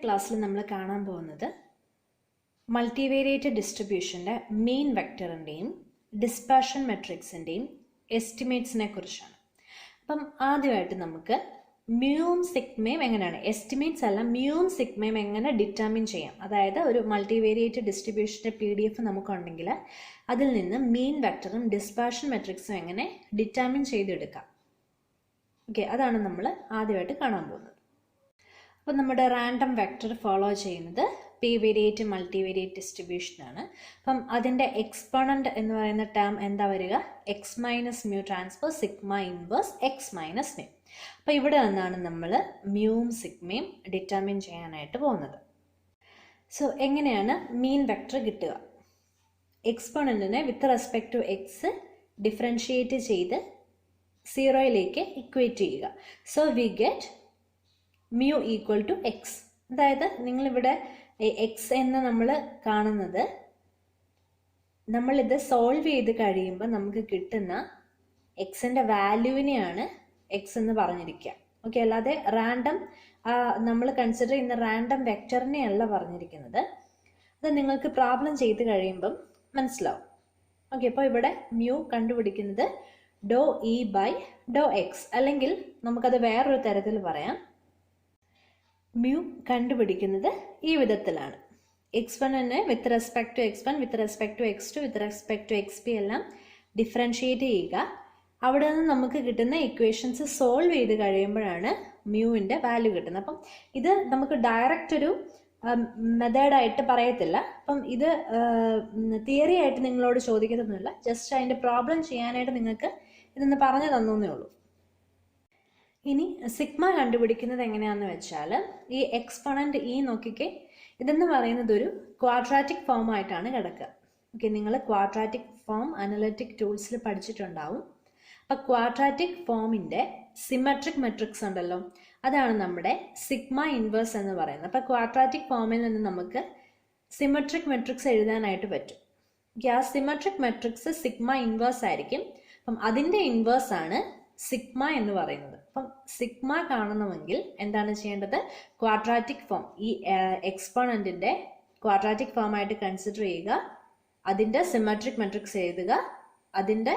ക്ലാസ്സിൽ നമ്മൾ കാണാൻ പോകുന്നത് മൾട്ടിവേരിയേറ്റ് ഡിസ്ട്രിബ്യൂഷൻ്റെ മീൻ വെക്ടറിൻ്റെയും ഡിസ്പെർഷൻ മെട്രിക്സിൻ്റെയും എസ്റ്റിമേറ്റ്സിനെ കുറിച്ചാണ്. അപ്പം ആദ്യമായിട്ട് നമുക്ക് മ്യൂവും സിഗ്മയും എങ്ങനെയാണ്, എസ്റ്റിമേറ്റ്സ് അല്ല, മ്യൂവും സിഗ്മയും എങ്ങനെ ഡിറ്റർമിൻ ചെയ്യാം. അതായത് ഒരു മൾട്ടിവേരിയേറ്റ് ഡിസ്ട്രിബ്യൂഷൻ്റെ PDF നമുക്കുണ്ടെങ്കിൽ അതിൽ നിന്ന് മീൻ വെക്ടറും ഡിസ്പെർഷൻ മെട്രിക്സും എങ്ങനെ ഡിറ്റർമിൻ ചെയ്തെടുക്കാം. ഓക്കെ, അതാണ് നമ്മൾ ആദ്യമായിട്ട് കാണാൻ പോകുന്നത്. അപ്പോൾ നമ്മുടെ റാൻഡം വെക്ടർ ഫോളോ ചെയ്യുന്നത് പി വേരിയേറ്റ് മൾട്ടിവേരിയേറ്റ് ഡിസ്ട്രിബ്യൂഷനാണ്. അപ്പം അതിൻ്റെ എക്സ്പോണൻ്റ് എന്ന് പറയുന്ന ടേം എന്താ വരിക, X minus mu transpose sigma inverse X minus mu. അപ്പോൾ ഇവിടെ നിന്നാണ് നമ്മൾ മ്യൂവും സിഗ്മയും ഡിറ്റർമിൻ ചെയ്യാനായിട്ട് പോകുന്നത്. സോ എങ്ങനെയാണ് മീൻ വെക്ടർ കിട്ടുക? എക്സ്പോണൻറ്റിനെ with respect to x differentiate ചെയ്ത് 0യിലേക്ക് ഇക്വേറ്റ് ചെയ്യുക. So we get mu equal to x. അതായത് നിങ്ങളിവിടെ എക്സ് എന്ന് നമ്മൾ കാണുന്നത്, നമ്മളിത് സോൾവ് ചെയ്ത് കഴിയുമ്പോൾ നമുക്ക് കിട്ടുന്ന എക്സിൻ്റെ വാല്യൂവിനെയാണ് എക്സ് എന്ന് പറഞ്ഞിരിക്കുക. ഓക്കെ, അല്ലാതെ റാൻഡം നമ്മൾ കൺസിഡർ ചെയ്യുന്ന റാൻഡം വെക്ടറിനെയല്ല പറഞ്ഞിരിക്കുന്നത്. അത് നിങ്ങൾക്ക് പ്രോബ്ലം ചെയ്ത് കഴിയുമ്പം മനസ്സിലാവും. ഓക്കെ, അപ്പോൾ ഇവിടെ മ്യൂ കണ്ടുപിടിക്കുന്നത് do e by do x, അല്ലെങ്കിൽ നമുക്കത് വേറൊരു തരത്തിൽ പറയാം. മ്യൂ കണ്ടുപിടിക്കുന്നത് ഈ വിധത്തിലാണ്. x1നെ with respect to x1, with respect to x2, with respect to xp എല്ലാം ഡിഫറൻഷിയേറ്റ് ചെയ്യുക. അവിടെ നിന്ന് നമുക്ക് കിട്ടുന്ന ഇക്വേഷൻസ് സോൾവ് ചെയ്ത് കഴിയുമ്പോഴാണ് മ്യൂവിൻ്റെ വാല്യൂ കിട്ടുന്നത്. അപ്പം ഇത് നമുക്ക് ഡയറക്റ്റ് ഒരു മെത്തേഡായിട്ട് പറയത്തില്ല. അപ്പം ഇത് തിയറി ആയിട്ട് നിങ്ങളോട് ചോദിക്കുന്നതൊന്നുമില്ല, ജസ്റ്റ് അതിൻ്റെ പ്രോബ്ലം ചെയ്യാനായിട്ട് നിങ്ങൾക്ക് ഇതൊന്ന് പറഞ്ഞു തന്നേ ഉള്ളൂ. ഇനി സിഗ്മ കണ്ടുപിടിക്കുന്നത് എങ്ങനെയാണെന്ന് വെച്ചാൽ, ഈ എക്സ്പോണൻ്റ് ഇ നോക്കിക്കേ, ഇതെന്ന് പറയുന്നത് ഒരു ക്വാഡ്രാറ്റിക് ഫോം ആയിട്ടാണ് കിടക്കുക. ഓക്കെ, നിങ്ങൾ ക്വാഡ്രാറ്റിക് ഫോം അനലിറ്റിക് ടൂൾസിൽ പഠിച്ചിട്ടുണ്ടാവും. അപ്പോൾ ക്വാഡ്രാറ്റിക് ഫോമിൻ്റെ സിമെട്രിക് മെട്രിക്സ് ഉണ്ടല്ലോ, അതാണ് നമ്മുടെ സിഗ്മ ഇൻവേഴ്സ് എന്ന് പറയുന്നത്. അപ്പോൾ ക്വാഡ്രാറ്റിക് ഫോമിൽ നിന്ന് നമുക്ക് സിമെട്രിക് മെട്രിക്സ് എഴുതാനായിട്ട് പറ്റും. ആ സിമെട്രിക് മെട്രിക്സ് സിഗ്മ ഇൻവേഴ്സ് ആയിരിക്കും. അപ്പം അതിൻ്റെ ഇൻവേഴ്സ് ആണ് സിഗ്മ എന്ന് പറയുന്നത്. അപ്പം സിഗ്മ കാണണമെങ്കിൽ എന്താണ് ചെയ്യേണ്ടത്? ക്വാഡ്രാറ്റിക് ഫോം, ഈ എക്സ്പോണൻറ്റിൻ്റെ ക്വാഡ്രാറ്റിക് ഫോം ആയിട്ട് കൺസിഡർ ചെയ്യുക, അതിൻ്റെ സിമെട്രിക് മെട്രിക്സ് എഴുതുക, അതിൻ്റെ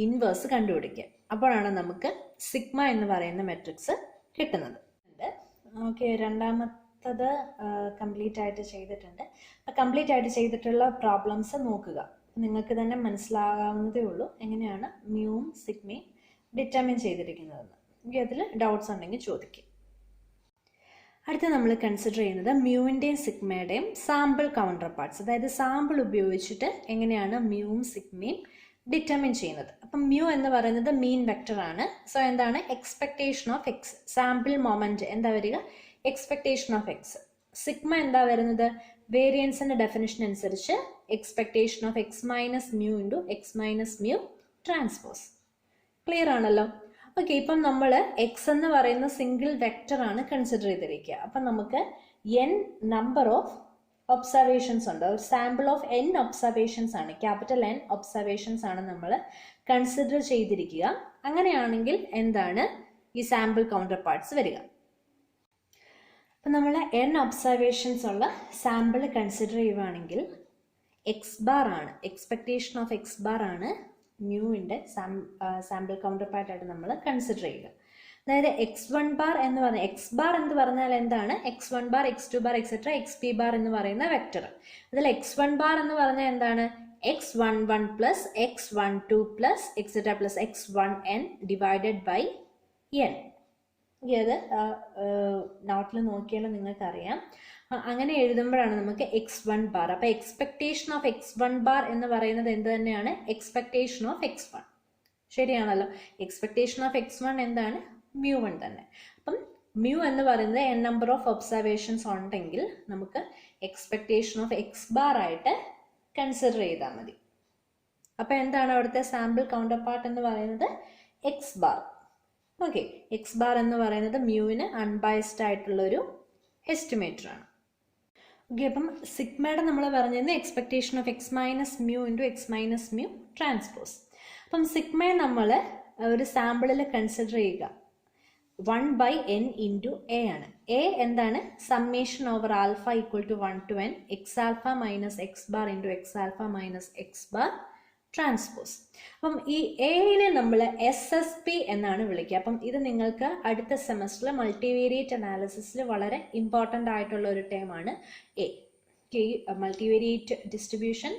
ഇൻവേഴ്സ് കണ്ടുപിടിക്കുക. അപ്പോഴാണ് നമുക്ക് സിഗ്മ എന്ന് പറയുന്ന മെട്രിക്സ് കിട്ടുന്നത്. ഓക്കെ, രണ്ടാമത്തത് കംപ്ലീറ്റ് ആയിട്ട് ചെയ്തിട്ടുണ്ട്. കംപ്ലീറ്റ് ആയിട്ട് ചെയ്തിട്ടുള്ള പ്രോബ്ലംസ് നോക്കുക, നിങ്ങൾക്ക് തന്നെ മനസ്സിലാകാവുന്നതേ ഉള്ളൂ എങ്ങനെയാണ് മ്യൂവും സിഗ്മയും ഡിറ്റർമിൻ ചെയ്തിരിക്കുന്നതെന്ന്. എനിക്ക് അതിൽ ഡൗട്ട്സ് ഉണ്ടെങ്കിൽ ചോദിക്കും. അടുത്ത നമ്മൾ കൺസിഡർ ചെയ്യുന്നത് മ്യൂവിൻ്റെയും സിഗ്മയുടെയും സാമ്പിൾ കൗണ്ടർ പാർട്സ്, അതായത് സാമ്പിൾ ഉപയോഗിച്ചിട്ട് എങ്ങനെയാണ് മ്യൂവും സിഗ്മയും ഡിറ്റർമിൻ ചെയ്യുന്നത്. അപ്പം മ്യൂ എന്ന് പറയുന്നത് മീൻ വെക്ടർ ആണ്. സോ എന്താണ് expectation of X, sample moment എന്താ വരിക, എക്സ്പെക്ടേഷൻ ഓഫ് എക്സ്. സിഗ്മ എന്താ വരുന്നത്, വേരിയൻസിന്റെ ഡെഫിനിഷൻ അനുസരിച്ച് expectation of x minus mu into x minus mu transpose. Clear ആണല്ലോ? ഓക്കെ, ഇപ്പം നമ്മൾ എക്സ് എന്ന് പറയുന്ന സിംഗിൾ വെക്ടർ ആണ് കൺസിഡർ ചെയ്തിരിക്കുക. അപ്പം നമുക്ക് n നമ്പർ ഓഫ് ഒബ്സർവേഷൻസ് ഉണ്ട്, ഒരു സാമ്പിൾ ഓഫ് n ഒബ്സർവേഷൻസ് ആണ്, ക്യാപിറ്റൽ N ഒബ്സർവേഷൻസ് ആണ് നമ്മൾ കൺസിഡർ ചെയ്തിരിക്കുക. അങ്ങനെയാണെങ്കിൽ എന്താണ് ഈ സാമ്പിൾ കൗണ്ടർ പാർട്സ് വരിക? അപ്പം നമ്മൾ n ഒബ്സർവേഷൻസ് ഉള്ള സാമ്പിൾ കൺസിഡർ ചെയ്യുകയാണെങ്കിൽ എക്സ് ബാർ ആണ്, എക്സ്പെക്ടേഷൻ ഓഫ് എക്സ് ബാർ ആണ് മ്യൂവിൻ്റെ സാമ്പിൾ കൗണ്ടർ പാർട്ടായിട്ട് നമ്മൾ കൺസിഡർ ചെയ്യുക. അതായത് x1 ബാർ എന്ന് പറഞ്ഞാൽ, എക്സ് ബാർ എന്ന് പറഞ്ഞാൽ എന്താണ്, x1 bar x2 bar etcetera xp bar എന്ന് പറയുന്ന വെക്ടർ. അതിൽ x1 ബാർ എന്ന് പറഞ്ഞാൽ എന്താണ്, x11 plus x12 plus etcetera plus x1n divided by n. അത് നോട്ടിൽ നോക്കിയാലും നിങ്ങൾക്കറിയാം. അങ്ങനെ എഴുതുമ്പോഴാണ് നമുക്ക് x1 ബാർ. അപ്പോൾ എക്സ്പെക്ടേഷൻ ഓഫ് x1 ബാർ എന്ന് പറയുന്നത് എന്ത് തന്നെയാണ്, എക്സ്പെക്ടേഷൻ ഓഫ് x1. ശരിയാണല്ലോ? എക്സ്പെക്ടേഷൻ ഓഫ് x1 എന്താണ്, മ്യൂ1 തന്നെ. അപ്പം മ്യൂ എന്ന് പറയുന്നത് n നമ്പർ ഓഫ് ഒബ്സർവേഷൻസ് ഉണ്ടെങ്കിൽ നമുക്ക് എക്സ്പെക്ടേഷൻ ഓഫ് എക്സ് ബാർ ആയിട്ട് കൺസിഡർ ചെയ്താൽ മതി. അപ്പം എന്താണ് അവിടുത്തെ സാമ്പിൾ കൗണ്ടർ പാർട്ട് എന്ന് പറയുന്നത്, x bar. Okay, X bar എന്ന് പറയുന്നത് മ്യൂവിന് അൺബയസ്ഡ് ആയിട്ടുള്ളൊരു എസ്റ്റിമേറ്റർ ആണ്. ഓക്കെ, അപ്പം സിഗ്മയുടെ നമ്മൾ പറഞ്ഞിരുന്നത് expectation of x minus mu into x minus mu transpose. അപ്പം സിഗ്മയെ നമ്മൾ ഒരു സാമ്പിളിൽ കൺസിഡർ ചെയ്യുക. 1/n into a ആണ്. a എന്താണ്? Summation over alpha equal to 1 to n X alpha minus X bar into X alpha minus X bar transpose. അപ്പം ഈ എനെ നമ്മൾ SSP എന്നാണ് വിളിക്കുക. അപ്പം ഇത് നിങ്ങൾക്ക് അടുത്ത സെമസ്റ്ററിൽ മൾട്ടിവേരിയേറ്റ് അനാലിസിസിൽ വളരെ ഇമ്പോർട്ടൻ്റ് ആയിട്ടുള്ള ഒരു ടേമാണ് A. Multivariate distribution,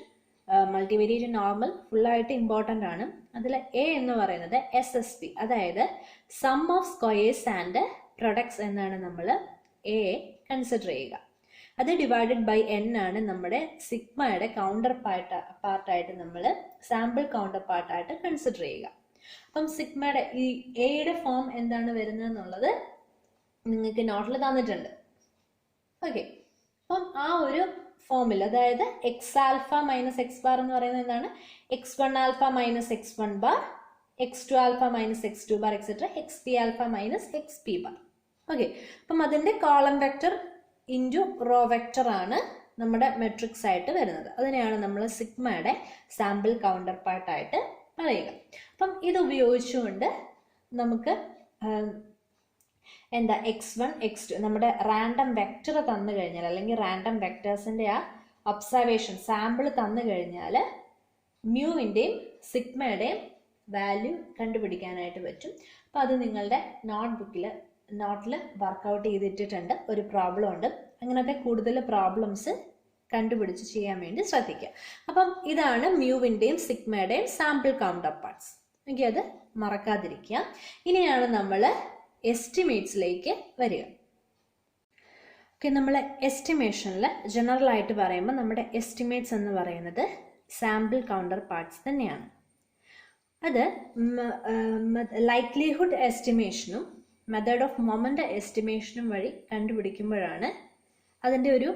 multivariate normal ഫുള്ളായിട്ട് ഇമ്പോർട്ടൻ്റ് ആണ്. അതിൽ എ എന്ന് പറയുന്നത് SSP, അതായത് sum of squares and products എന്നാണ് നമ്മൾ എ കൺസിഡർ ചെയ്യുക. അത് ഡിവൈഡഡ് ബൈ n ആണ് നമ്മുടെ സിഗ്മയുടെ കൗണ്ടർ പാർട്ടായിട്ട് നമ്മൾ സാമ്പിൾ കൗണ്ടർ പാർട്ടായിട്ട് കൺസിഡർ ചെയ്യുക. അപ്പം സിഗ്മയുടെ ഈ എയുടെ ഫോം എന്താണ് വരുന്നത് എന്നുള്ളത് നിങ്ങൾക്ക് നോട്ടിൽ തന്നിട്ടുണ്ട്. ഓക്കെ, അപ്പം ആ ഒരു ഫോമിൽ, അതായത് X alpha minus X bar എന്ന് പറയുന്നത് എന്താണ്? x1 alpha minus x1 bar, x2 alpha minus x2 bar etcetera, xp alpha minus xp bar. Okay, അപ്പം അതിൻ്റെ column vector into raw vector ആണ് നമ്മുടെ മെട്രിക്സ് ആയിട്ട് വരുന്നത്. അതിനെയാണ് നമ്മൾ സിഗ്മയുടെ സാമ്പിൾ കൗണ്ടർ പാർട്ടായിട്ട് പറയുക. അപ്പം ഇത് ഉപയോഗിച്ചുകൊണ്ട് നമുക്ക് എന്താ x1 x2 നമ്മുടെ റാൻഡം വെക്റ്റർ തന്നു കഴിഞ്ഞാൽ, അല്ലെങ്കിൽ റാൻഡം വെക്ടേഴ്സിൻ്റെ ആ ഒബ്സർവേഷൻ സാമ്പിൾ തന്നു കഴിഞ്ഞാൽ മ്യൂവിൻ്റെയും സിഗ്മയുടെയും വാല്യൂ കണ്ടുപിടിക്കാനായിട്ട് പറ്റും. അപ്പോൾ അത് നിങ്ങളുടെ നോട്ടിൽ വർക്കൗട്ട് ചെയ്തിട്ടുണ്ട്. ഒരു പ്രോബ്ലം ഉണ്ട്. അങ്ങനത്തെ കൂടുതൽ പ്രോബ്ലംസ് കണ്ടുപിടിച്ച് ചെയ്യാൻ വേണ്ടി ശ്രദ്ധിക്കുക. അപ്പം ഇതാണ് മ്യൂവിൻ്റെയും സിഗ്മയുടെയും സാമ്പിൾ കൗണ്ടർ പാർട്സ്. എനിക്ക് അത് മറക്കാതിരിക്കുക. ഇനിയാണ് നമ്മൾ എസ്റ്റിമേറ്റ്സിലേക്ക് വരിക. ഓക്കെ, നമ്മൾ എസ്റ്റിമേഷനിൽ ജനറൽ ആയിട്ട് പറയുമ്പോൾ നമ്മുടെ എസ്റ്റിമേറ്റ്സ് എന്ന് പറയുന്നത് സാമ്പിൾ കൗണ്ടർ പാർട്സ് തന്നെയാണ്. അത് ലൈക്ലിഹുഡ് എസ്റ്റിമേഷനും മെത്തേഡ് ഓഫ് മൊമെൻ്റ് എസ്റ്റിമേഷനും വഴി കണ്ടുപിടിക്കുമ്പോഴാണ് അതിൻ്റെ ഒരു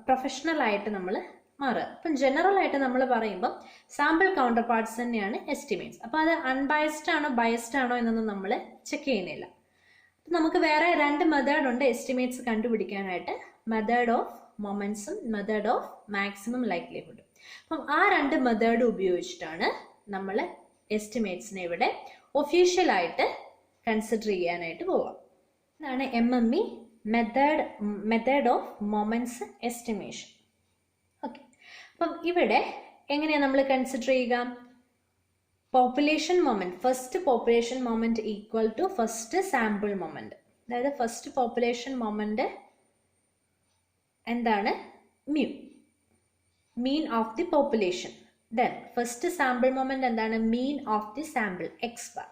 പ്രൊഫഷണൽ ആയിട്ട് നമ്മൾ മാറുക. അപ്പം ജനറൽ ആയിട്ട് നമ്മൾ പറയുമ്പോൾ സാമ്പിൾ കൗണ്ടർ പാർട്സ് തന്നെയാണ് എസ്റ്റിമേറ്റ്സ്. അപ്പോൾ അത് അൺബയസ്ഡ് ആണോ ബയസ്ഡ് ആണോ എന്നൊന്നും നമ്മൾ ചെക്ക് ചെയ്യുന്നില്ല. നമുക്ക് വേറെ രണ്ട് മെത്തേഡ് ഉണ്ട് എസ്റ്റിമേറ്റ്സ് കണ്ടുപിടിക്കാനായിട്ട്, മെത്തേഡ് ഓഫ് മൊമെന്റ്സും മെത്തേഡ് ഓഫ് മാക്സിമം ലൈക്ലിഹുഡ്. അപ്പം ആ രണ്ട് മെത്തേഡ് ഉപയോഗിച്ചിട്ടാണ് നമ്മൾ എസ്റ്റിമേറ്റ്സിനെ ഇവിടെ ഒഫീഷ്യലായിട്ട് കൺസിഡർ ചെയ്യാനായിട്ട് പോവാം. ഇതാണ് MME, method of moments estimation. Okay, അപ്പം ഇവിടെ എങ്ങനെയാണ് നമ്മൾ കൺസിഡർ ചെയ്യുക? Population moment, first population moment equal to first sample moment. അതായത് ഫസ്റ്റ് പോപ്പുലേഷൻ മൊമെന്റ് എന്താണ്? Mu, mean of the population. Then first sample moment എന്താണ്? Mean of the sample x bar.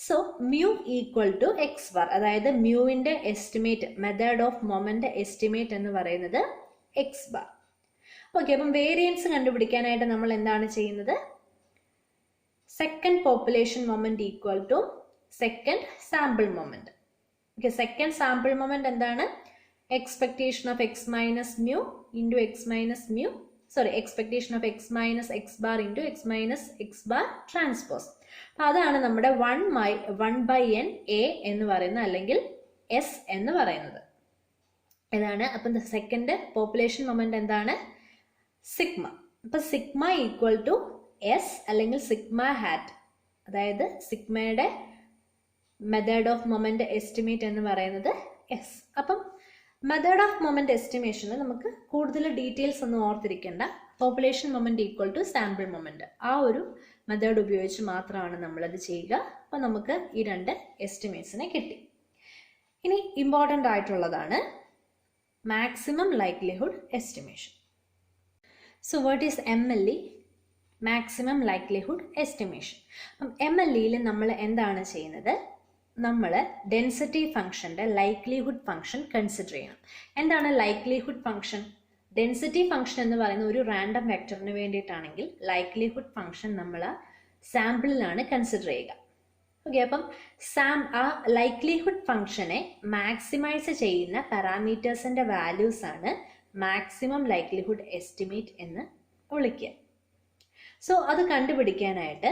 So mu equal to x bar, അതായത് മ്യൂവിന്റെ estimate, method of moment estimate എന്ന് പറയുന്നത് x bar. Okay, അപ്പം variance കണ്ടുപിടിക്കാനായിട്ട് നമ്മൾ എന്താണ് ചെയ്യുന്നത്? Second population moment equal to second sample moment. Okay, second sample moment എന്താണ്? Expectation of x minus mu into x minus mu, sorry, expectation of x minus X bar into x minus X bar transpose. അപ്പം അതാണ് നമ്മുടെ 1/n A എന്ന് പറയുന്നത്, അല്ലെങ്കിൽ S എന്ന് പറയുന്നത്. ഇതാണ്. അപ്പം സെക്കൻഡ് പോപ്പുലേഷൻ മൊമെന്റ് എന്താണ്? സിഗ്മ. അപ്പം സിഗ്മ ഈക്വൽ ടു എസ് അല്ലെങ്കിൽ സിഗ്മ ഹാറ്റ്, അതായത് സിഗ്മയുടെ മെത്തേഡ് ഓഫ് മൊമെന്റ് എസ്റ്റിമേറ്റ് എന്ന് പറയുന്നത് എസ്. അപ്പം മെത്തേഡ് ഓഫ് മൊമെന്റ് എസ്റ്റിമേഷനിൽ നമുക്ക് കൂടുതൽ ഡീറ്റെയിൽസ് ഒന്നും ഓർത്തിരിക്കേണ്ട. Population moment equal to sample moment, ആ ഒരു മെത്തേഡ് ഉപയോഗിച്ച് മാത്രമാണ് നമ്മളത് ചെയ്യുക. അപ്പം നമുക്ക് ഈ രണ്ട് എസ്റ്റിമേറ്റ്സിനെ കിട്ടി. ഇനി ഇമ്പോർട്ടൻ്റ് ആയിട്ടുള്ളതാണ് maximum likelihood estimation. So what is MLE? Maximum likelihood estimation. അപ്പം MLEയിൽ നമ്മൾ എന്താണ് ചെയ്യുന്നത്? നമ്മൾ ഡെൻസിറ്റി ഫംഗ്ഷൻ്റെ ലൈക്ലിഹുഡ് ഫംഗ്ഷൻ കൺസിഡർ ചെയ്യണം. എന്താണ് ലൈക്ലിഹുഡ് ഫംഗ്ഷൻ? ഡെൻസിറ്റി ഫംഗ്ഷൻ എന്ന് പറയുന്ന ഒരു റാൻഡം വെക്ടറിന് വേണ്ടിയിട്ടാണെങ്കിൽ ലൈക്ലിഹുഡ് ഫംഗ്ഷൻ നമ്മൾ സാമ്പിളിലാണ് കൺസിഡർ ചെയ്യുക. ഓക്കെ, അപ്പം ആ ലൈക്ലിഹുഡ് ഫംഗ്ഷനെ മാക്സിമൈസ് ചെയ്യുന്ന പാരാമീറ്റേഴ്സിൻ്റെ വാല്യൂസ് ആണ് മാക്സിമം ലൈക്ലിഹുഡ് എസ്റ്റിമേറ്റ് എന്ന് വിളിക്കുക. സോ അത് കണ്ടുപിടിക്കാനായിട്ട്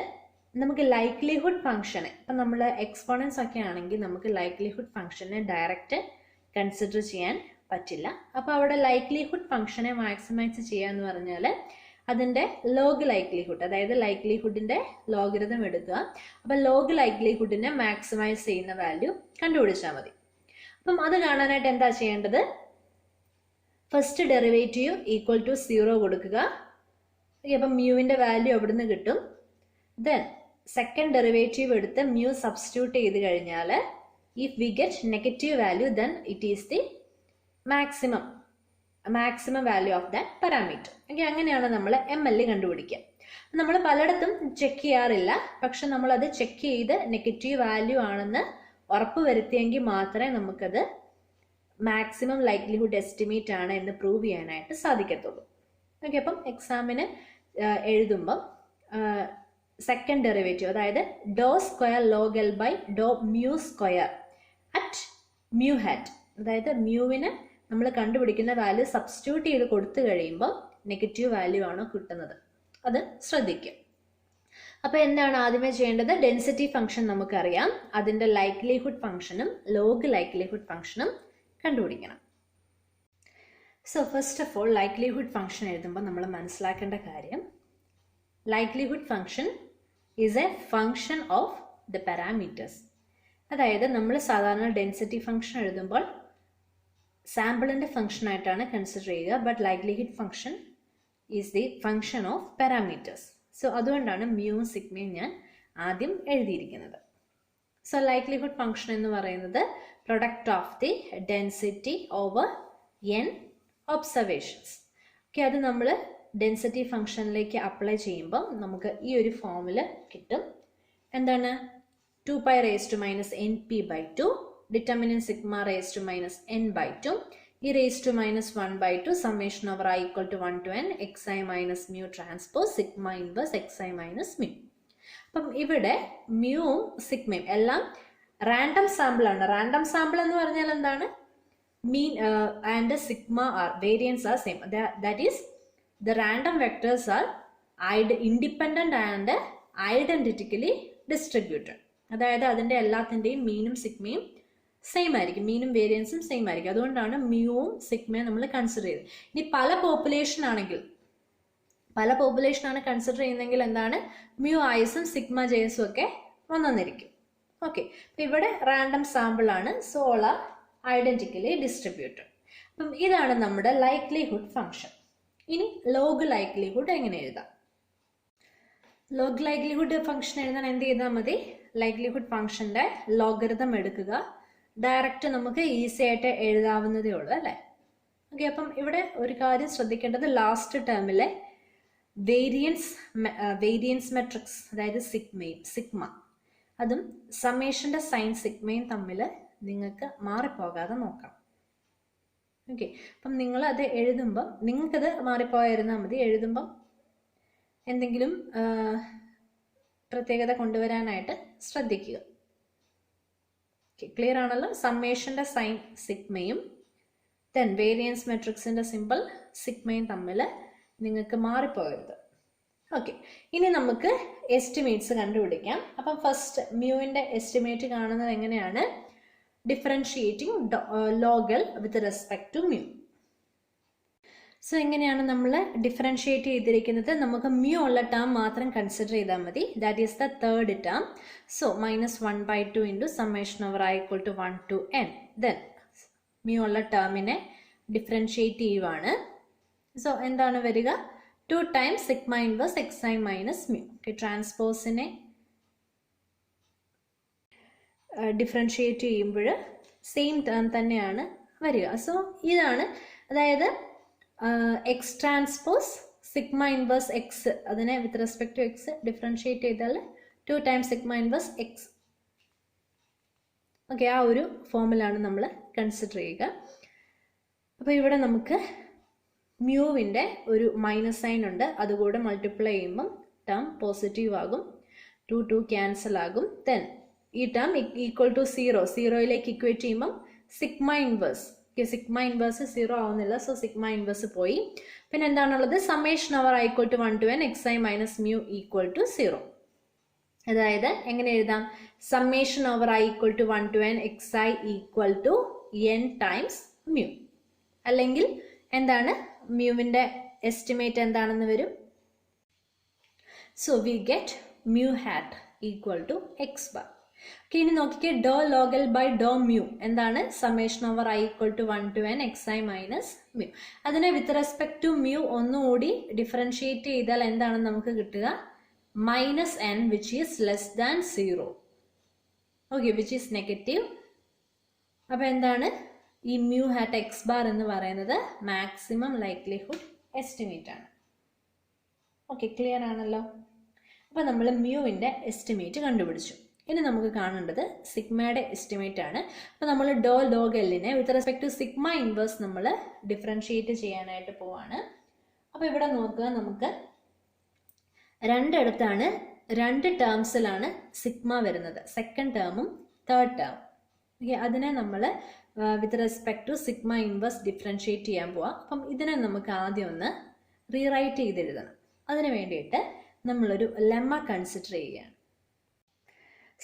നമുക്ക് ലൈക്ലിഹുഡ് ഫംഗ്ഷനെ, ഇപ്പം നമ്മൾ എക്സ്പോണൻസ് ഒക്കെ ആണെങ്കിൽ നമുക്ക് ലൈക്ലിഹുഡ് ഫംഗ്ഷനെ ഡയറക്റ്റ് കൺസിഡർ ചെയ്യാൻ പറ്റില്ല. അപ്പോൾ അവിടെ ലൈക്ലിഹുഡ് ഫംഗ്ഷനെ മാക്സിമൈസ് ചെയ്യുക എന്ന് പറഞ്ഞാൽ അതിൻ്റെ ലോഗ് ലൈക്ലിഹുഡ്, അതായത് ലൈക്ലിഹുഡിൻ്റെ ലോഗരിതം എടുക്കുക. അപ്പം ലോഗ് ലൈക്ലിഹുഡിനെ മാക്സിമൈസ് ചെയ്യുന്ന വാല്യൂ കണ്ടുപിടിച്ചാൽ മതി. അപ്പം അത് കാണാനായിട്ട് എന്താ ചെയ്യേണ്ടത്? ഫസ്റ്റ് ഡെറിവേറ്റീവ് ഈക്വൽ ടു 0 കൊടുക്കുക. അപ്പം മ്യൂവിൻ്റെ വാല്യൂ എവിടുന്ന് കിട്ടും? ദെൻ സെക്കൻഡ് ഡെറിവേറ്റീവ് എടുത്ത് മ്യൂ സബ്സ്റ്റിറ്റ്യൂട്ട് ചെയ്ത് കഴിഞ്ഞാൽ if we get negative value then it is the maximum value of that parameter. Okay, അങ്ങനെയാണ് നമ്മൾ ML കണ്ടുപിടിക്കുക. നമ്മൾ പലയിടത്തും ചെക്ക് ചെയ്യാറില്ല, പക്ഷെ നമ്മളത് ചെക്ക് ചെയ്ത് നെഗറ്റീവ് വാല്യൂ ആണെന്ന് ഉറപ്പ് വരുത്തിയെങ്കിൽ മാത്രമേ നമുക്കത് മാക്സിമം ലൈക്ലിഹുഡ് എസ്റ്റിമേറ്റ് ആണ് എന്ന് പ്രൂവ് ചെയ്യാനായിട്ട് സാധിക്കത്തുള്ളൂ. ഓക്കെ, അപ്പം എക്സാമിന് എഴുതുമ്പം സെക്കൻഡ് ഡെറിവേറ്റീവ്, അതായത് doh square log L by doh mu square at mu hat, അതായത് മ്യൂവിന് നമ്മൾ കണ്ടുപിടിക്കുന്ന വാല്യൂ സബ്സ്റ്റിറ്റ്യൂട്ട് ചെയ്ത് കൊടുത്തു കഴിയുമ്പോൾ നെഗറ്റീവ് വാല്യൂ ആണോ കിട്ടുന്നത്, അത് ശ്രദ്ധിക്കുക. അപ്പോൾ എന്താണ് ആദ്യമേ ചെയ്യേണ്ടത്? ഡെൻസിറ്റി ഫംഗ്ഷൻ നമുക്കറിയാം, അതിൻ്റെ ലൈക്ലിഹുഡ് ഫംഗ്ഷനും ലോഗ് ലൈക്ലിഹുഡ് ഫംഗ്ഷനും കണ്ടുപിടിക്കണം. So first of all likelihood function എഴുതുമ്പോൾ നമ്മൾ മനസ്സിലാക്കേണ്ട കാര്യം, likelihood function is A function of the parameters. അതായത് നമ്മൾ സാധാരണ ഡെൻസിറ്റി ഫംഗ്ഷൻ എഴുതുമ്പോൾ സാമ്പിളിൻ്റെ ഫംഗ്ഷൻ ആയിട്ടാണ് കൺസിഡർ ചെയ്യുക, but likelihood function is the function of parameters. So അതുകൊണ്ടാണ് മ്യൂവും സിഗ്മയും ഞാൻ ആദ്യം എഴുതിയിരിക്കുന്നത്. സോ ലൈക്ലിഹുഡ് ഫംഗ്ഷൻ എന്ന് പറയുന്നത് product of the density over n observations. Okay, അത് നമ്മൾ ഡെൻസിറ്റി ഫംഗ്ഷനിലേക്ക് അപ്ലൈ ചെയ്യുമ്പം നമുക്ക് ഈ ഒരു ഫോമുല കിട്ടും. എന്താണ്? 2π raised to minus np/2 determinant sigma raised to minus n/2 e raised to minus 1/2 summation over I equal to 1 to n xi minus mu transpose sigma inverse xi minus mu. അപ്പം ഇവിടെ മ്യൂവും സിഗ്മയും എല്ലാം random sample ആണ്. Random sample എന്ന് പറഞ്ഞാൽ എന്താണ്? mean and sigma are variance are same, that is the random vectors are independent and identically distributed. അതായത് അതിൻ്റെ എല്ലാത്തിൻ്റെയും മീനും സിഗ്മയും സെയിം ആയിരിക്കും, മീനും വേരിയൻസും സെയിം ആയിരിക്കും. അതുകൊണ്ടാണ് മ്യൂവും സിഗ്മയും നമ്മൾ കൺസിഡർ ചെയ്തത്. ഇനി പല പോപ്പുലേഷൻ ആണ് കൺസിഡർ ചെയ്യുന്നതെങ്കിൽ എന്താണ്? മ്യൂ ഐസും സിഗ്മ ജെസും ഒക്കെ വന്നിരിക്കും. ഓക്കെ, അപ്പം ഇവിടെ റാൻഡം സാമ്പിൾ ആണ്, സോ ഓൾ ആർ ഐഡന്റിക്കലി ഡിസ്ട്രിബ്യൂട്ടഡ്. അപ്പം ഇതാണ് നമ്മുടെ ലൈക്ലിഹുഡ് ഫംഗ്ഷൻ. ഇനി ലോഗ് ലൈക്ലിഹുഡ് എങ്ങനെ എഴുതാം? ലോഗ് ലൈക്ലിഹുഡ് ഫംഗ്ഷൻ എഴുതാൻ എന്ത് ചെയ്താൽ മതി? ലൈക്ലിഹുഡ് ഫംഗ്ഷൻ്റെ ലോഗരിതം എടുക്കുക. ഡയറക്റ്റ് നമുക്ക് ഈസി ആയിട്ട് എഴുതാവുന്നതേ ഉള്ളൂ അല്ലേ? ഓക്കെ, അപ്പം ഇവിടെ ഒരു കാര്യം ശ്രദ്ധിക്കേണ്ടത്, ലാസ്റ്റ് ടേമിലെ വേരിയൻസ് മെട്രിക്സ്, അതായത് സിഗ്മ അതും സമ്മേഷൻ്റെ സൈൻ സിഗ്മയും തമ്മിൽ നിങ്ങൾക്ക് മാറിപ്പോകാതെ നോക്കാം. ഓക്കെ, അപ്പം നിങ്ങൾ അത് എഴുതുമ്പം നിങ്ങൾക്കത് മാറിപ്പോയിരുന്നാൽ മതി. എഴുതുമ്പം എന്തെങ്കിലും പ്രത്യേകത കൊണ്ടുവരാനായിട്ട് ശ്രദ്ധിക്കുക. ഓക്കെ, ക്ലിയർ ആണല്ലോ? സമ്മേഷൻ്റെ സൈൻ സിഗ്മയും ദെൻ വേരിയൻസ് മെട്രിക്സിൻ്റെ സിമ്പിൾ സിഗ്മയും തമ്മിൽ നിങ്ങൾക്ക് മാറിപ്പോകരുത്. ഓക്കെ, ഇനി നമുക്ക് എസ്റ്റിമേറ്റ്സ് കണ്ടുപിടിക്കാം. അപ്പം ഫസ്റ്റ് മ്യൂവിൻ്റെ എസ്റ്റിമേറ്റ് കാണുന്നത് എങ്ങനെയാണ്? Differentiating log L with respect to mu. So എങ്ങനെയാണ് നമ്മൾ ഡിഫറൻഷിയേറ്റ് ചെയ്തിരിക്കുന്നത്? നമുക്ക് മ്യൂ ഉള്ള ടേം മാത്രം കൺസിഡർ ചെയ്താൽ മതി. That is the third term. So -1/2 into summation over I equal to 1 to n. Then mu ഉള്ള ടേമിനെ ഡിഫറൻഷിയേറ്റ് ചെയ്യുവാണ്. സോ എന്താണ് വരിക? 2 times sigma inverse xi minus mu. ട്രാൻസ്പോസിനെ ഡിഫറൻഷിയേറ്റ് ചെയ്യുമ്പോൾ സെയിം ടേം തന്നെയാണ് വരിക. സോ ഇതാണ്, അതായത് x transpose sigma inverse x, അതിനെ with respect to x differentiate ചെയ്താൽ 2 times sigma inverse x. Okay, ആ ഒരു ഫോമിലാണ് നമ്മൾ കൺസിഡർ ചെയ്യുക. അപ്പോൾ ഇവിടെ നമുക്ക് മ്യൂവിൻ്റെ ഒരു മൈനസ് സൈൻ ഉണ്ട്, അതുകൂടെ മൾട്ടിപ്ലൈ ചെയ്യുമ്പം ടേം പോസിറ്റീവ് ആകും, 2 ക്യാൻസൽ ആകും. ദെൻ ഈ ടേം ഈക്വൽ ടു 0 ഇക്വേറ്റ് ചെയ്യുമ്പം സിഗ്മ ഇൻവേഴ്സ് 0 ആവുന്നില്ല, സോ സിഗ്മ ഇൻവേഴ്സ് പോയി. പിന്നെ എന്താണുള്ളത്? Summation over I equal to 1 to n xi minus mu equal to 0. അതായത് എങ്ങനെ എഴുതാം? Summation over I equal to 1 to n xi equal to n times mu. അല്ലെങ്കിൽ എന്താണ് മ്യൂവിൻ്റെ എസ്റ്റിമേറ്റ് എന്താണെന്ന് വരും? So we get mu hat equal to x bar. Okay, ഇനി നോക്കിക്കേ ഡോ log L by ഡോ mu എന്താണ്? Summation over I equal to 1 to n xi minus mu. അതിനെ വിത്ത് റെസ്പെക്ട് ടു mu ഒന്നുകൂടി ഡിഫറൻഷിയേറ്റ് ചെയ്താൽ എന്താണ് നമുക്ക് കിട്ടുക? Minus n which is less than 0. Okay, which is negative. അപ്പോൾ എന്താണ് ഈ mu hat x bar എന്ന് പറയുന്നത്? മാക്സിമം ലൈക്ലിഹുഡ് എസ്റ്റിമേറ്റ് ആണ്. ഓക്കെ, ക്ലിയർ ആണല്ലോ. അപ്പോൾ നമ്മൾ മ്യൂവിൻ്റെ എസ്റ്റിമേറ്റ് കണ്ടുപിടിച്ചു. ഇനി നമുക്ക് കാണേണ്ടത് സിഗ്മയുടെ എസ്റ്റിമേറ്റ് ആണ്. അപ്പോൾ നമ്മൾ ഡോ ലോഗ് എല്ലിനെ with respect to sigma inverse നമ്മൾ ഡിഫറൻഷിയേറ്റ് ചെയ്യാനായിട്ട് പോവാണ്. അപ്പോൾ ഇവിടെ നോക്കുക, നമുക്ക് രണ്ടിടത്താണ്, രണ്ട് ടേംസിലാണ് സിഗ്മ വരുന്നത്, സെക്കൻഡ് ടേമും തേർഡ് ടേം. ഓക്കെ, അതിനെ നമ്മൾ with respect to sigma inverse differentiate ചെയ്യാൻ പോവാം. അപ്പം ഇതിനെ നമുക്ക് ആദ്യം ഒന്ന് റീറൈറ്റ് ചെയ്തെഴുതണം. അതിന് വേണ്ടിയിട്ട് നമ്മളൊരു ലെമ്മ കൺസിഡർ ചെയ്യുകയാണ്.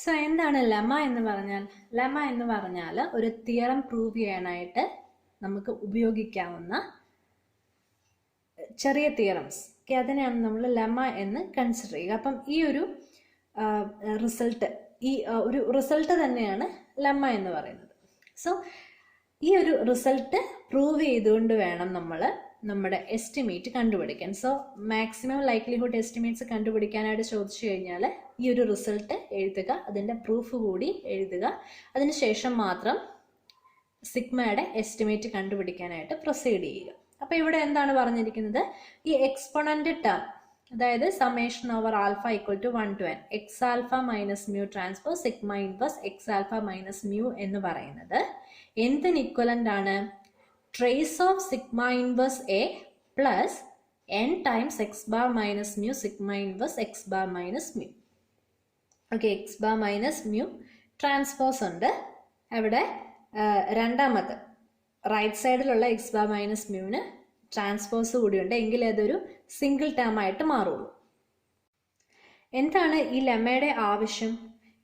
സോ എന്താണ് ലെമ്മ എന്ന് പറഞ്ഞാൽ? ലെമ്മ എന്ന് പറഞ്ഞാൽ ഒരു തിയറം പ്രൂവ് ചെയ്യാനായിട്ട് നമുക്ക് ഉപയോഗിക്കാവുന്ന ചെറിയ തിയറംസ്. ഓക്കെ, അതിനെയാണ് നമ്മൾ ലെമ്മ എന്ന് കൺസിഡർ ചെയ്യുക. അപ്പം ഈ ഒരു റിസൾട്ട്, ഈ ഒരു റിസൾട്ട് തന്നെയാണ് ലെമ്മ എന്ന് പറയുന്നത്. സോ ഈ ഒരു റിസൾട്ട് പ്രൂവ് ചെയ്തുകൊണ്ട് വേണം നമ്മൾ നമ്മുടെ എസ്റ്റിമേറ്റ് കണ്ടുപിടിക്കാൻ. സോ മാക്സിമം ലൈക്ലിഹുഡ് എസ്റ്റിമേറ്റ്സ് കണ്ടുപിടിക്കാനായിട്ട് ചോദിച്ചു കഴിഞ്ഞാൽ ഈ ഒരു റിസൾട്ട് എഴുതുക, അതിൻ്റെ പ്രൂഫ് കൂടി എഴുതുക, അതിനുശേഷം മാത്രം സിഗ്മയുടെ എസ്റ്റിമേറ്റ് കണ്ടുപിടിക്കാനായിട്ട് പ്രൊസീഡ് ചെയ്യുക. അപ്പോൾ ഇവിടെ എന്താണ് പറഞ്ഞിരിക്കുന്നത്? ഈ എക്സ്പോണൻ്റ് ടേം, അതായത് summation over alpha equal to 1 to n X alpha minus mu transpose sigma inverse X alpha minus mu എന്ന് പറയുന്നത് എന്തിന് ഇക്വലൻ്റ് ആണ്? Trace of sigma inverse A plus n times X bar minus mu sigma inverse X bar minus mu. Okay, X bar minus mu transpose ഉണ്ട് അവിടെ. രണ്ടാമത് right സൈഡിലുള്ള X bar minus മ്യൂവിന് transpose കൂടിയുണ്ട്, എങ്കിൽ അതൊരു സിംഗിൾ ടേം ആയിട്ട് മാറുള്ളൂ. എന്താണ് ഈ ലെമ്മയുടെ ആവശ്യം?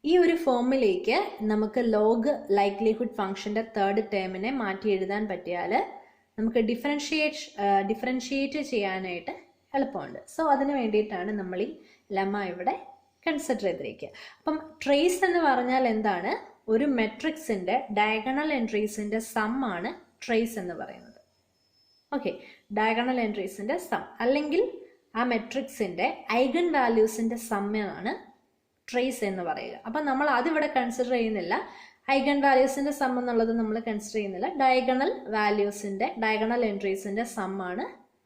ഈ ഒരു ഫോമിലേക്ക് നമുക്ക് ലോഗ് ലൈക്ലിഹുഡ് ഫംഗ്ഷൻ്റെ തേർഡ് ടേമിനെ മാറ്റി എഴുതാൻ പറ്റിയാൽ നമുക്ക് ഡിഫറൻഷിയേറ്റ് ചെയ്യാനായിട്ട് എളുപ്പമുണ്ട്. സോ അതിന് വേണ്ടിയിട്ടാണ് നമ്മൾ ഈ ലെമ്മ ഇവിടെ കൺസിഡർ ചെയ്തിരിക്കുക. അപ്പം ട്രേസ് എന്ന് പറഞ്ഞാൽ എന്താണ്? ഒരു മെട്രിക്സിൻ്റെ ഡയഗണൽ എൻട്രീസിൻ്റെ സം ആണ് ട്രേസ് എന്ന് പറയുന്നത്. ഓക്കെ, ഡയഗണൽ എൻട്രീസിൻ്റെ സം അല്ലെങ്കിൽ ആ മെട്രിക്സിൻ്റെ ഐഗൺ വാല്യൂസിൻ്റെ സമ്മാണ് ട്രേസ് എന്ന് പറയുക. അപ്പം നമ്മൾ അതിവിടെ കൺസിഡർ ചെയ്യുന്നില്ല, ഐഗൺ വാല്യൂസിൻ്റെ സം എന്നുള്ളത് നമ്മൾ കൺസിഡർ ചെയ്യുന്നില്ല, ഡയഗണൽ എൻട്രീസിൻ്റെ സമ്മാണ്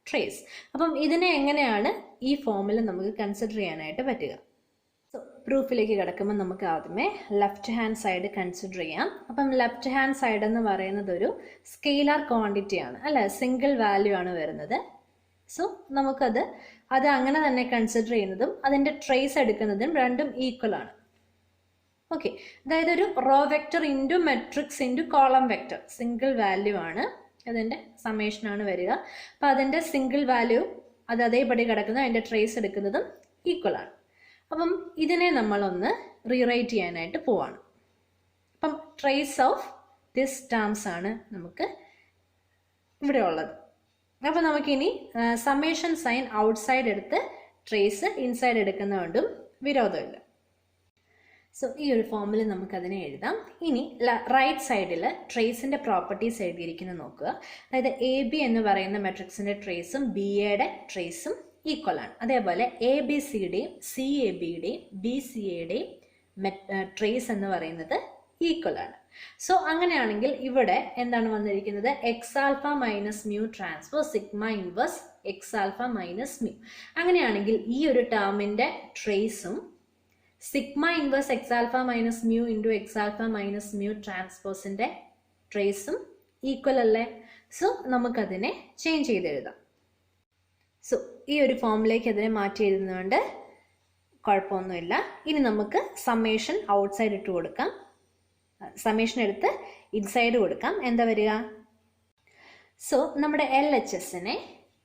ട്രേസ്. അപ്പം ഇതിനെ എങ്ങനെയാണ് ഈ ഫോമിൽ നമുക്ക് കൺസിഡർ ചെയ്യാനായിട്ട് പറ്റുക? സോ പ്രൂഫിലേക്ക് കിടക്കുമ്പോൾ നമുക്ക് ആദ്യമേ ലെഫ്റ്റ് ഹാൻഡ് സൈഡ് കൺസിഡർ ചെയ്യാം. അപ്പം ലെഫ്റ്റ് ഹാൻഡ് സൈഡ് എന്ന് പറയുന്നത് ഒരു സ്കെയിലാർ ക്വാണ്ടിറ്റി ആണ് അല്ലേ, സിംഗിൾ വാല്യൂ ആണ് വരുന്നത്. സോ നമുക്കത് അങ്ങനെ തന്നെ കൺസിഡർ ചെയ്യുന്നതും അതിൻ്റെ ട്രേസ് എടുക്കുന്നതും രണ്ടും ഈക്വൽ ആണ്. ഓക്കെ, അതായത് ഒരു row vector into matrix into column vector, single value ആണ്, അതിൻ്റെ സമ്മേഷനാണ് വരിക. അപ്പോൾ അതിൻ്റെ സിംഗിൾ വാല്യൂ അത് അതേപടി കിടക്കുന്നത്, അതിൻ്റെ ട്രേസ് എടുക്കുന്നതും ഈക്വൽ ആണ്. അപ്പം ഇതിനെ നമ്മളൊന്ന് റീറൈറ്റ് ചെയ്യാനായിട്ട് പോവാണ്. അപ്പം ട്രേസ് ഓഫ് ദിസ് ടേംസ് ആണ് നമുക്ക് ഇവിടെ ഉള്ളത്. അപ്പോൾ നമുക്കിനി സമ്മേഷൻ സൈൻ ഔട്ട്സൈഡ് എടുത്ത് ട്രേസ് ഇൻസൈഡ് എടുക്കുന്നതുകൊണ്ടും വിരോധമില്ല. സോ ഈ ഒരു ഫോമിൽ നമുക്കതിനെ എഴുതാം. ഇനി റൈറ്റ് സൈഡിൽ ട്രേസിൻ്റെ പ്രോപ്പർട്ടീസ് എഴുതിയിരിക്കുന്നത് നോക്കുക. അതായത് എ ബി എന്ന് പറയുന്ന മെട്രിക്സിൻ്റെ ട്രേസും ബി എയുടെ ട്രേസും ഈക്വൽ ആണ്. അതേപോലെ എ ബി സിയുടെയും സി എ ബിയുടെയും ബി സി എയുടെയും ട്രേസ് എന്ന് പറയുന്നത് ഈക്വൽ ആണ്. സോ അങ്ങനെയാണെങ്കിൽ ഇവിടെ എന്താണ് വന്നിരിക്കുന്നത്? X alpha minus mu transpose sigma inverse X alpha minus mu. അങ്ങനെയാണെങ്കിൽ ഈ ഒരു ടേമിൻ്റെ ട്രേസും sigma inverse X alpha minus mu into X alpha minus mu ട്രാൻസ്പോസിൻ്റെ ട്രേസും ഈക്വൽ അല്ലേ? സോ നമുക്കതിനെ ചേഞ്ച് ചെയ്ത് എഴുതാം. സോ ഈ ഒരു ഫോമിലേക്ക് അതിനെ മാറ്റി എഴുതുന്നതുകൊണ്ട് കുഴപ്പമൊന്നുമില്ല. ഇനി നമുക്ക് സമ്മേഷൻ ഔട്ട്സൈഡ് ഇട്ട് കൊടുക്കാം, സമ്മേഷൻ എടുത്ത് ഇൻസൈഡ് കൊടുക്കാം. എന്താ വരിക? സോ നമ്മുടെ എൽ എച്ച് എസിനെ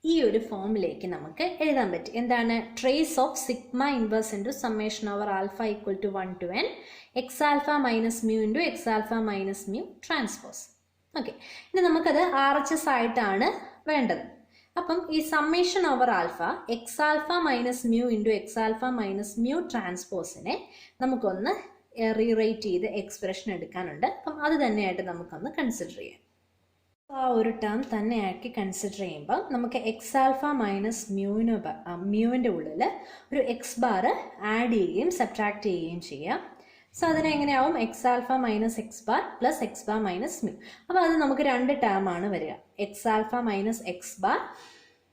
ഈ ഒരു ഫോമിലേക്ക് നമുക്ക് എഴുതാൻ പറ്റും. എന്താണ്? Trace of sigma inverse into summation over alpha equal to 1 to n X alpha minus mu into X alpha minus mu transpose. Okay, ഇനി നമുക്കത് ആർ എച്ച് എസ് ആയിട്ടാണ് വേണ്ടത്. അപ്പം ഈ summation over alpha x alpha minus mu into X alpha minus mu ട്രാൻസ്പോസിനെ നമുക്കൊന്ന് rewrite ചെയ്ത് expression എടുക്കാനുണ്ട്. അപ്പം അത് തന്നെയായിട്ട് നമുക്കൊന്ന് കൺസിഡർ ചെയ്യാം. ആ ഒരു ടേം തന്നെയാക്കി കൺസിഡർ ചെയ്യുമ്പോൾ നമുക്ക് എക്സ് ആൽഫ മൈനസ് മ്യൂവിൻ്റെ ഉള്ളിൽ ഒരു എക്സ് ബാർ ആഡ് ചെയ്യുകയും സബ്ട്രാക്ട് ചെയ്യുകയും ചെയ്യാം. സോ അതിനെങ്ങനെയാവും x alpha minus X bar plus x bar minus mu. അപ്പോൾ അത് നമുക്ക് രണ്ട് ടേം ആണ് വരിക, x alpha minus X bar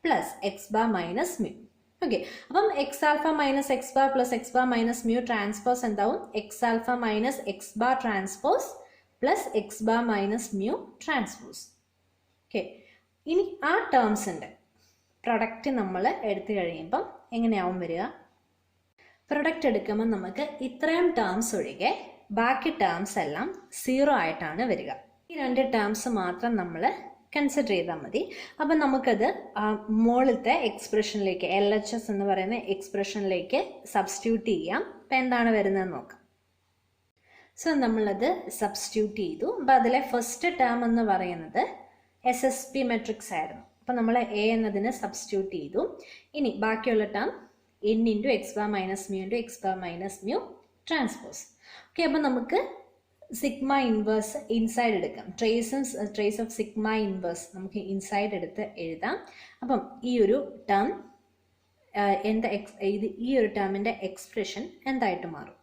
plus x bar minus mu. Okay, അപ്പം x alpha minus X bar plus x bar minus mu transpose എന്താവും, x alpha minus X bar transpose plus x bar minus mu transpose. Okay, ഇനി ആ ടേംസിൻ്റെ product നമ്മൾ എടുത്തു കഴിയുമ്പം എങ്ങനെയാവും വരിക, product എടുക്കുമ്പോൾ നമുക്ക് ഇത്രയും ടേംസ് ഒഴികെ ബാക്കി ടേംസ് എല്ലാം 0 ആയിട്ടാണ് വരിക. ഈ രണ്ട് ടേംസ് മാത്രം നമ്മൾ കൺസിഡർ ചെയ്താൽ മതി. അപ്പം നമുക്കത് മുകളിലത്തെ എക്സ്പ്രഷനിലേക്ക് LHS എന്ന് പറയുന്ന എക്സ്പ്രഷനിലേക്ക് സബ്സ്റ്റിറ്റ്യൂട്ട് ചെയ്യാം. അപ്പം എന്താണ് വരുന്നതെന്ന് നോക്കാം. സോ നമ്മളത് സബ്സ്റ്റിറ്റ്യൂട്ട് ചെയ്തു. അപ്പം അതിലെ ഫസ്റ്റ് ടേം എന്ന് പറയുന്നത് SSP മെട്രിക്സ് ആയിരുന്നു. അപ്പം നമ്മൾ A എന്നതിന് സബ്സ്റ്റിറ്റ്യൂട്ട് ചെയ്തു. ഇനി ബാക്കിയുള്ള term n into X bar minus mu into X bar minus mu transpose. Okay, അപ്പം നമുക്ക് സിഗ്മ ഇൻവേഴ്സ് ഇൻസൈഡ് എടുക്കാം. ട്രേസ് ഓഫ് സിഗ്മ ഇൻവേഴ്സ് നമുക്ക് ഇൻസൈഡ് എടുത്ത് എഴുതാം. അപ്പം ഈ ഒരു ടേം ഈ ഒരു ടേമിൻ്റെ എക്സ്പ്രഷൻ എന്തായിട്ട് മാറും.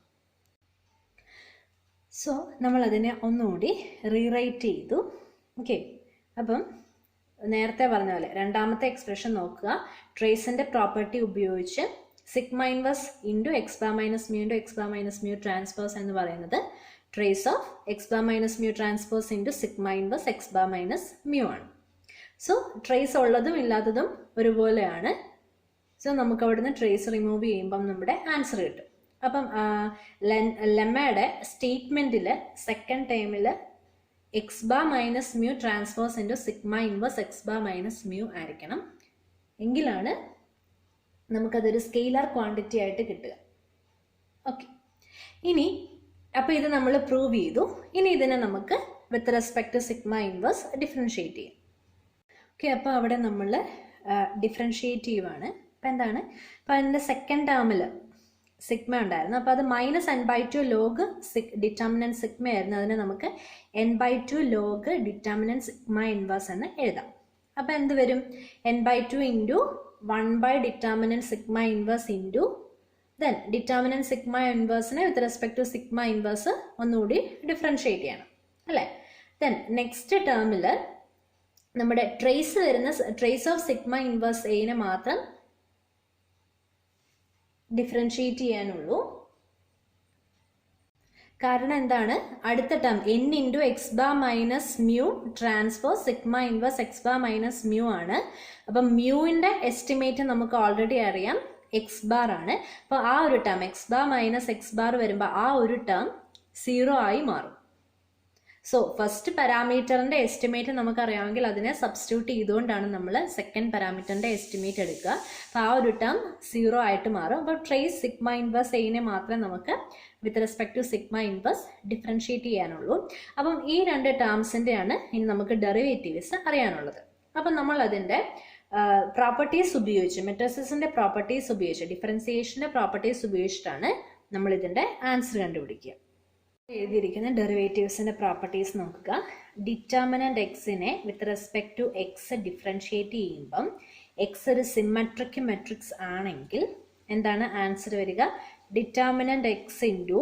സോ നമ്മളതിനെ ഒന്നുകൂടി റീറൈറ്റ് ചെയ്തു. ഓക്കെ, അപ്പം നേരത്തെ പറഞ്ഞ പോലെ രണ്ടാമത്തെ എക്സ്പ്രഷൻ നോക്കുക. ട്രേസിൻ്റെ പ്രോപ്പർട്ടി ഉപയോഗിച്ച് sigma inverse into X bar minus mu into X bar minus mu transpose എന്ന് പറയുന്നത് trace of X bar minus mu transpose into sigma inverse X bar minus mu ആണ്. സോ ട്രേസ് ഉള്ളതും ഇല്ലാത്തതും ഒരുപോലെയാണ്. So നമുക്ക് അവിടുന്ന് trace remove ചെയ്യുമ്പം നമ്മുടെ ആൻസർ കിട്ടും. അപ്പം ലെമ്മയുടെ സ്റ്റേറ്റ്മെൻറ്റിൽ സെക്കൻഡ് ടൈമിൽ X bar minus mu transpose into sigma inverse X bar minus mu ആയിരിക്കണം. എങ്കിലാണ് നമുക്കതൊരു സ്കെയിലർ ക്വാണ്ടിറ്റി ആയിട്ട് കിട്ടുക. ഓക്കെ, ഇനി അപ്പോൾ ഇത് നമ്മൾ പ്രൂവ് ചെയ്തു. ഇനി ഇതിനെ നമുക്ക് with respect to sigma inverse differentiate ചെയ്യാം. ഓക്കെ, അപ്പോൾ അവിടെ നമ്മൾ ഡിഫറൻഷിയേറ്റ് ചെയ്യുവാണ്. അപ്പോൾ എന്താണ്, അപ്പോൾ അതിൻ്റെ സെക്കൻഡ് ടേമിൽ സിഗ്മ ഉണ്ടായിരുന്നു. അപ്പോൾ അത് -n/2 ലോഗ് ഡിറ്റർമിനൻറ്റ് സിഗ്മ ആയിരുന്നു. അതിനെ നമുക്ക് n/2 log determinant sigma inverse എന്ന് എഴുതാം. അപ്പോൾ എന്ത് വരും, n/2 into 1 determinant sigma inverse into then determinant sigma ഇൻവേഴ്സിനെ with respect to sigma inverse ഒന്നുകൂടി ഡിഫറൻഷിയേറ്റ് ചെയ്യണം അല്ലേ. ദെൻ നെക്സ്റ്റ് ടേമിൽ നമ്മുടെ ട്രേസ് ഓഫ് സിഗ്മ ഇൻവേഴ്സ് എനെ മാത്രം ഡിഫറൻഷിയേറ്റ് ചെയ്യാനുള്ളൂ. കാരണം എന്താണ്, അടുത്ത term n into X bar minus mu transpose sigma inverse X bar minus mu ആണ്. അപ്പം മ്യൂവിൻ്റെ എസ്റ്റിമേറ്റ് നമുക്ക് ഓൾറെഡി അറിയാം, എക്സ് ബാർ ആണ്. അപ്പോൾ ആ ഒരു term X bar minus X bar വരുമ്പോൾ ആ ഒരു ടേം 0 ആയി മാറും. സോ ഫസ്റ്റ് പാരാമീറ്ററിൻ്റെ എസ്റ്റിമേറ്റ് നമുക്കറിയാമെങ്കിൽ അതിനെ സബ്സ്റ്റിറ്റ്യൂട്ട് ചെയ്തുകൊണ്ടാണ് നമ്മൾ സെക്കൻഡ് പാരാമീറ്ററിൻ്റെ എസ്റ്റിമേറ്റ് എടുക്കുക. അപ്പോൾ ആ ഒരു ടേം 0 ആയിട്ട് മാറും. അപ്പോൾ ട്രേസ് സിഗ്മ ഇൻവേഴ്സ് എനെ മാത്രമേ നമുക്ക് with respect to sigma inverse differentiate ചെയ്യാനുള്ളൂ. അപ്പം ഈ രണ്ട് ടേംസിൻ്റെയാണ് ഇനി നമുക്ക് ഡെറിവേറ്റീവ്സ് അറിയാനുള്ളത്. അപ്പം നമ്മൾ അതിൻ്റെ പ്രോപ്പർട്ടീസ് ഉപയോഗിച്ച് മെട്രിക്സിൻ്റെ പ്രോപ്പർട്ടീസ് ഉപയോഗിച്ച് ഡിഫറൻസിയേഷൻ്റെ പ്രോപ്പർട്ടീസ് ഉപയോഗിച്ചിട്ടാണ് നമ്മൾ ഇതിൻ്റെ ആൻസർ കണ്ടുപിടിക്കുക. എഴുതിയിരിക്കുന്ന ഡെറിവേറ്റീവ്സിൻ്റെ പ്രോപ്പർട്ടീസ് നോക്കുക. ഡിറ്റർമിനൻറ്റ് എക്സിനെ with respect to x differentiate ചെയ്യുമ്പം എക്സ് ഒരു സിമ്മട്രിക് മെട്രിക്സ് ആണെങ്കിൽ എന്താണ് ആൻസർ വരിക, determinant x into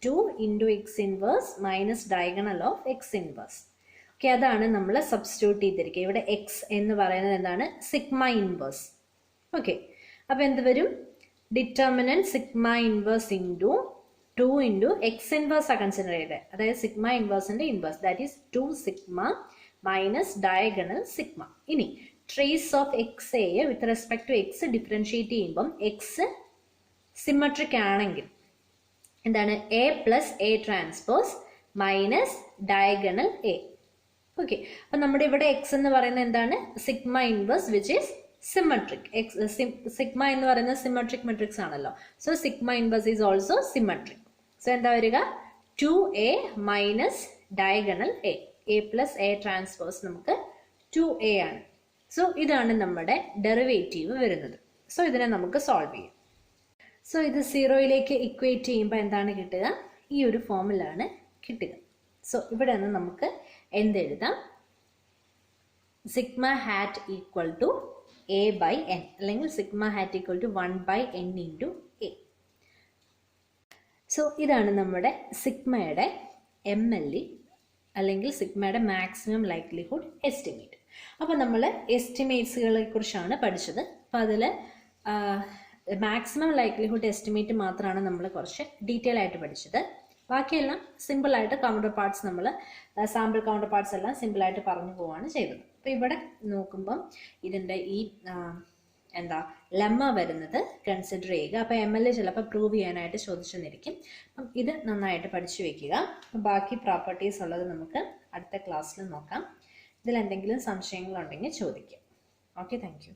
2 into x inverse minus diagonal of x inverse. Okay, അതാണ് നമ്മൾ സബ്സ്റ്റിറ്റ്യൂട്ട് ചെയ്തിരിക്കുക. ഇവിടെ എക്സ് എന്ന് പറയുന്നത് എന്താണ്, സിഗ്മ ഇൻവേഴ്സ്. ഓക്കെ, അപ്പോൾ എന്ത് വരും, determinant sigma inverse into 2 into x inverse ആ കൺസിഡർ ചെയ്തത്, അതായത് സിഗ്മ ഇൻവേഴ്സിൻ്റെ inverse, that is 2 sigma minus diagonal sigma. ഇനി ട്രേസ് ഓഫ് എക്സ് എയെ with respect to x differentiate ചെയ്യുമ്പം എക്സ് സിമ്മട്രിക് ആണെങ്കിൽ എന്താണ്, A plus A transpose minus diagonal A. Okay, അപ്പം നമ്മുടെ ഇവിടെ എക്സ് എന്ന് പറയുന്നത് എന്താണ്, sigma inverse which is symmetric. Sigma എന്ന് പറയുന്നത് സിമ്മട്രിക് മെട്രിക്സ് ആണല്ലോ. So sigma inverse is also symmetric. So എന്താ വരിക, 2a minus diagonal A, A plus A transpose നമുക്ക് 2a ആണ്. സോ ഇതാണ് നമ്മുടെ ഡെറിവേറ്റീവ് വരുന്നത്. സോ ഇതിനെ നമുക്ക് സോൾവ് ചെയ്യാം. സോ ഇത് 0യിലേക്ക് ഇക്വേറ്റ് ചെയ്യുമ്പോൾ എന്താണ് കിട്ടുക? ഈ ഒരു ഫോമിലാണ് കിട്ടുക. സോ ഇവിടെ നിന്ന് നമുക്ക് എന്തെഴുതാം? Sigma hat equal to A by N, അല്ലെങ്കിൽ sigma hat equal to 1/n into A. So ഇതാണ് നമ്മുടെ സിഗ്മയുടെ MLE, അല്ലെങ്കിൽ സിഗ്മയുടെ മാക്സിമം ലൈക്ലിഹുഡ് എസ്റ്റിമേറ്റ്. അപ്പോൾ നമ്മൾ എസ്റ്റിമേറ്റ്സുകളെ കുറിച്ചാണ് പഠിച്ചത്. അപ്പോൾ അതിൽ മാക്സിമം ലൈക്ലിഹുഡ് എസ്റ്റിമേറ്റ് മാത്രമാണ് നമ്മൾ കുറച്ച് ഡീറ്റെയിൽ ആയിട്ട് പഠിച്ചത്. ബാക്കിയെല്ലാം സിമ്പിളായിട്ട് കൗണ്ടർ പാർട്സ്, നമ്മൾ സാമ്പിൾ കൗണ്ടർ പാർട്സ് എല്ലാം സിമ്പിളായിട്ട് പറഞ്ഞു പോവുകയാണ് ചെയ്തത്. അപ്പോൾ ഇവിടെ നോക്കുമ്പം ഇതിൻ്റെ ഈ ലെമ്മ വരുന്നത് കൺസിഡർ ചെയ്യുക. അപ്പോൾ MLA ചിലപ്പോൾ പ്രൂവ് ചെയ്യാനായിട്ട് ചോദിച്ചെന്നിരിക്കും. അപ്പം ഇത് നന്നായിട്ട് പഠിച്ചു വെക്കുക. ബാക്കി പ്രോപ്പർട്ടീസ് ഉള്ളത് നമുക്ക് അടുത്ത ക്ലാസ്സിൽ നോക്കാം. ഇതിൽ എന്തെങ്കിലും സംശയങ്ങളുണ്ടെങ്കിൽ ചോദിക്കാം. Okay, thank you.